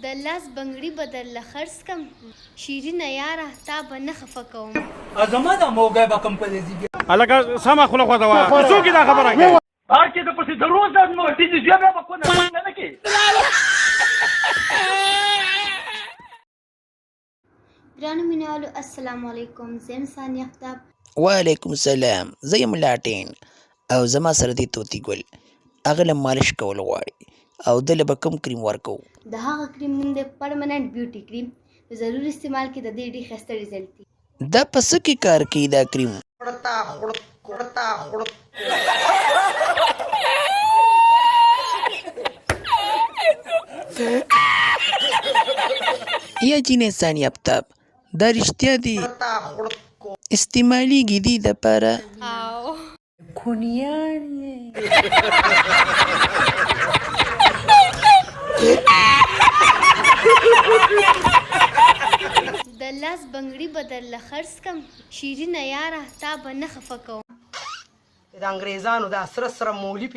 د لاس بنګړي به درله خرڅ کم شیرینه یاره تا به نه خفه کوم زما دا موږی به کوم په دې ځي هلکه سمه خوله خواته وایه څوک یې دا خبره کوي چې د پسې د روز دا نو دې بیا بیا به کونه څنګه نه کوي ګرانو مینهوالو السلام علیکم زه یم ثانیه افتاب وعلیکم السلام زه یم لاټین او زما سره دی طوطي ګل هغه له مالش کول غواړي او دله به کوم کریم ورکوو د هغه کریم نوم دی پرمننټ بیوټي کریم په ضرور استعمال کې د دې ډېر ښایسته رزلټ دي دا په څه کې کار کوي دا کریم یا جینې ثانیه افتاب دا رښتیا دي استعمالیږي دي دپاره کونیان د لاس بنګړي به درله خرڅ کم شیرینه یاره تا به نه خفه کوم د انګریزانو دا سره سره مولي